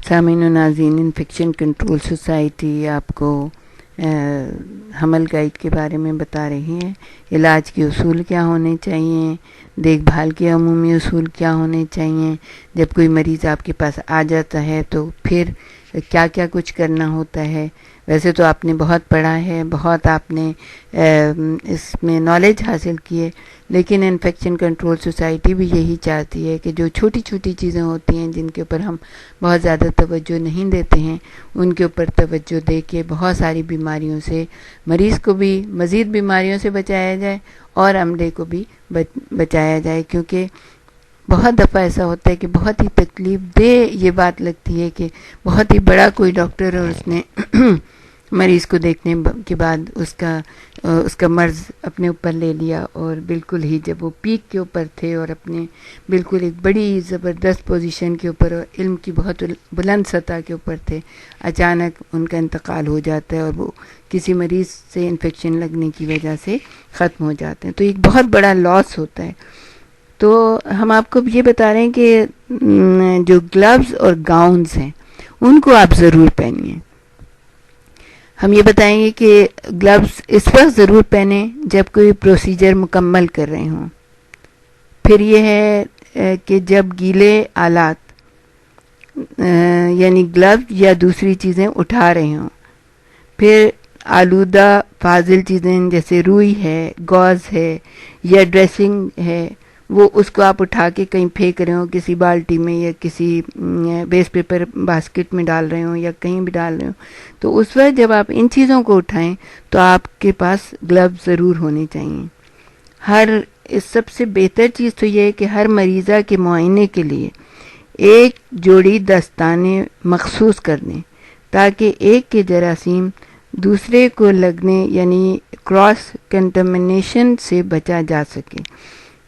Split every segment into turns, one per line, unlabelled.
سامعین و ناظرین، انفیکشن کنٹرول سوسائٹی آپ کو حمل گائیڈ کے بارے میں بتا رہی ہے۔ علاج کے اصول کیا ہونے چاہیے، دیکھ بھال کے عمومی اصول کیا ہونے چاہیے، جب کوئی مریض آپ کے پاس آ جاتا ہے تو پھر کیا کیا کچھ کرنا ہوتا ہے۔ ویسے تو آپ نے بہت پڑھا ہے، بہت آپ نے اس میں نالج حاصل کی ہے، لیکن انفیکشن کنٹرول سوسائٹی بھی یہی چاہتی ہے کہ جو چھوٹی چھوٹی چیزیں ہوتی ہیں جن کے اوپر ہم بہت زیادہ توجہ نہیں دیتے ہیں، ان کے اوپر توجہ دے کے بہت ساری بیماریوں سے مریض کو بھی مزید بیماریوں سے بچایا جائے اور عملے کو بھی بچایا جائے، کیونکہ بہت دفعہ ایسا ہوتا ہے کہ بہت ہی تکلیف دہ یہ بات لگتی ہے کہ بہت ہی بڑا کوئی ڈاکٹر اور اس نے مریض کو دیکھنے کے بعد اس کا مرض اپنے اوپر لے لیا، اور بالکل ہی جب وہ پیک کے اوپر تھے اور اپنے بالکل ایک بڑی زبردست پوزیشن کے اوپر اور علم کی بہت بلند سطح کے اوپر تھے، اچانک ان کا انتقال ہو جاتا ہے اور وہ کسی مریض سے انفیکشن لگنے کی وجہ سے ختم ہو جاتے ہیں، تو ایک بہت بڑا لاس ہوتا ہے۔ تو ہم آپ کو یہ بتا رہے ہیں کہ جو گلوز اور گاؤنز ہیں ان کو آپ ضرور پہنیے۔ ہم یہ بتائیں گے کہ گلوز اس وقت ضرور پہنیں جب کوئی پروسیجر مکمل کر رہے ہوں، پھر یہ ہے کہ جب گیلے آلات یعنی گلوز یا دوسری چیزیں اٹھا رہے ہوں، پھر آلودہ فاضل چیزیں جیسے روئی ہے، گوز ہے یا ڈریسنگ ہے، وہ اس کو آپ اٹھا کے کہیں پھینک رہے ہوں، کسی بالٹی میں یا کسی ویسٹ پیپر باسکٹ میں ڈال رہے ہوں یا کہیں بھی ڈال رہے ہوں، تو اس وقت جب آپ ان چیزوں کو اٹھائیں تو آپ کے پاس گلوز ضرور ہونے چاہیے۔ سب سے بہتر چیز تو یہ ہے کہ ہر مریضہ کے معائنے کے لیے ایک جوڑی دستانے مخصوص کر دیں تاکہ ایک کے جراثیم دوسرے کو لگنے یعنی کراس کنٹامنیشن سے بچا جا سکے۔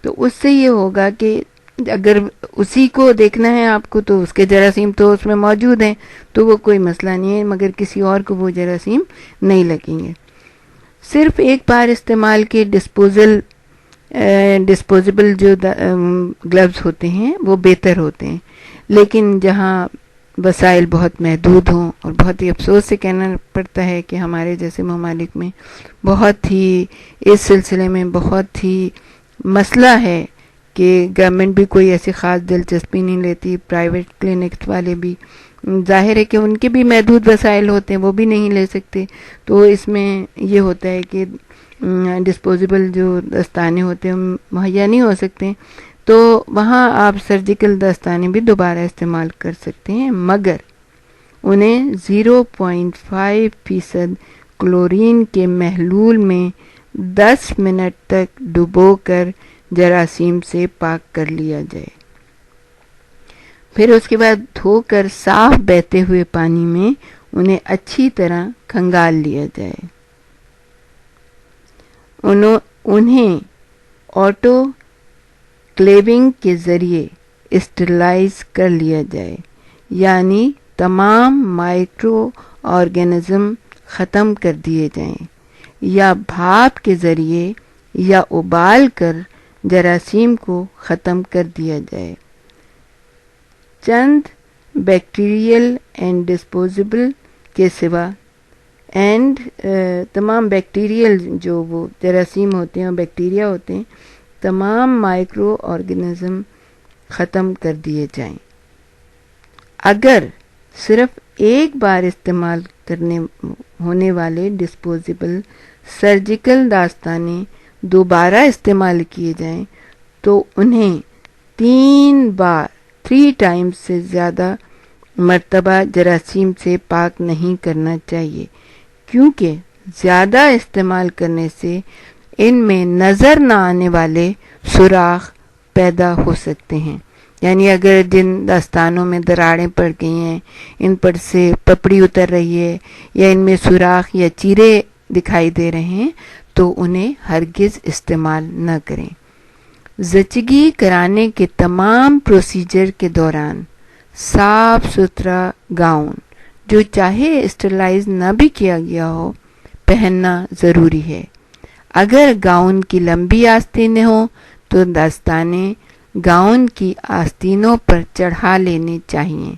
تو اس سے یہ ہوگا کہ اگر اسی کو دیکھنا ہے آپ کو تو اس کے جراثیم تو اس میں موجود ہیں تو وہ کوئی مسئلہ نہیں ہے، مگر کسی اور کو وہ جراثیم نہیں لگیں گے۔ صرف ایک بار استعمال کے ڈسپوزیبل جو گلوز ہوتے ہیں وہ بہتر ہوتے ہیں، لیکن جہاں وسائل بہت محدود ہوں، اور بہت ہی افسوس سے کہنا پڑتا ہے کہ ہمارے جیسے ممالک میں بہت ہی اس سلسلے میں بہت ہی مسئلہ ہے کہ گورنمنٹ بھی کوئی ایسی خاص دلچسپی نہیں لیتی، پرائیویٹ کلینکس والے بھی ظاہر ہے کہ ان کے بھی محدود وسائل ہوتے ہیں، وہ بھی نہیں لے سکتے، تو اس میں یہ ہوتا ہے کہ ڈسپوزیبل جو دستانے ہوتے ہیں مہیا نہیں ہو سکتے، تو وہاں آپ سرجیکل دستانے بھی دوبارہ استعمال کر سکتے ہیں، مگر انہیں 0.5% کلورین کے محلول میں 10 منٹ تک ڈبو کر جراثیم سے پاک کر لیا جائے، پھر اس کے بعد دھو کر صاف بہتے ہوئے پانی میں انہیں اچھی طرح کھنگال لیا جائے۔ انہیں آٹو کلیونگ کے ذریعے اسٹرلائز کر لیا جائے، یعنی تمام مائکرو آرگینزم ختم کر دیے جائیں، یا بھاپ کے ذریعے یا ابال کر جراثیم کو ختم کر دیا جائے۔ چند بیکٹیریل اینڈ ڈسپوزیبل کے سوا تمام بیکٹیریل جو وہ جراثیم ہوتے ہیں اور بیکٹیریا ہوتے ہیں، تمام مائکرو آرگینزم ختم کر دیے جائیں۔ اگر صرف ایک بار استعمال کرنے ہونے والے ڈسپوزیبل سرجیکل دستانے دوبارہ استعمال کیے جائیں تو انہیں 3 ٹائمز سے زیادہ مرتبہ جراثیم سے پاک نہیں کرنا چاہیے، کیونکہ زیادہ استعمال کرنے سے ان میں نظر نہ آنے والے سوراخ پیدا ہو سکتے ہیں، یعنی اگر جن دستانوں میں دراڑیں پڑ گئی ہیں، ان پر سے پپڑی اتر رہی ہے یا ان میں سوراخ یا چیرے دکھائی دے رہے ہیں تو انہیں ہرگز استعمال نہ کریں۔ زچگی کرانے کے تمام پروسیجر کے دوران صاف ستھرا گاؤن جو چاہے اسٹرلائز نہ بھی کیا گیا ہو پہننا ضروری ہے۔ اگر گاؤن کی لمبی آستینیں ہوں تو دستانے گاؤن کی آستینوں پر چڑھا لینے چاہیے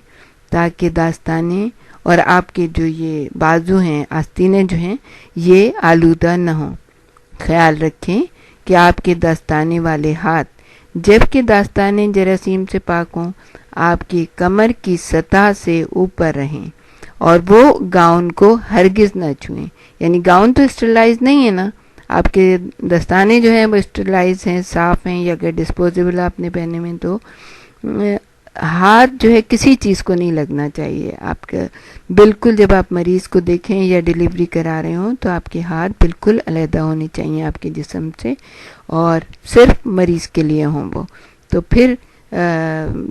تاکہ داستانے اور آپ کے جو یہ بازو ہیں، آستینیں جو ہیں، یہ آلودہ نہ ہوں۔ خیال رکھیں کہ آپ کے داستانے والے ہاتھ جب کہ داستانے جراثیم سے پاک ہوں آپ کی کمر کی سطح سے اوپر رہیں، اور وہ گاؤن کو ہرگز نہ چھوئیں۔ یعنی گاؤن تو اسٹرلائز نہیں ہے نا، آپ کے دستانے جو ہیں وہ اسٹرلائز ہیں، صاف ہیں، یا اگر ڈسپوزیبل آپ نے پہنے میں تو ہاتھ جو ہے کسی چیز کو نہیں لگنا چاہیے آپ کا۔ بالکل جب آپ مریض کو دیکھیں یا ڈیلیوری کرا رہے ہوں تو آپ کے ہاتھ بالکل علیحدہ ہونے چاہیے آپ کے جسم سے، اور صرف مریض کے لیے ہوں وہ، تو پھر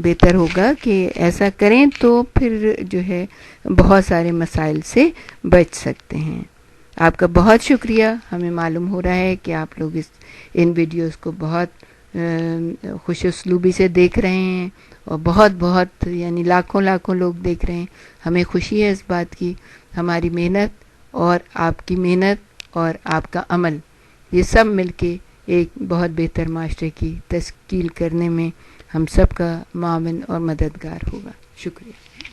بہتر ہوگا کہ ایسا کریں، تو پھر جو ہے بہت سارے مسائل سے بچ سکتے ہیں۔ آپ کا بہت شکریہ۔ ہمیں معلوم ہو رہا ہے کہ آپ لوگ ان ویڈیوز کو بہت خوش اسلوبی سے دیکھ رہے ہیں، اور بہت یعنی لاکھوں لوگ دیکھ رہے ہیں۔ ہمیں خوشی ہے اس بات کی۔ ہماری محنت اور آپ کی محنت اور آپ کا عمل، یہ سب مل کے ایک بہت بہتر معاشرے کی تشکیل کرنے میں ہم سب کا معاون اور مددگار ہوگا۔ شکریہ۔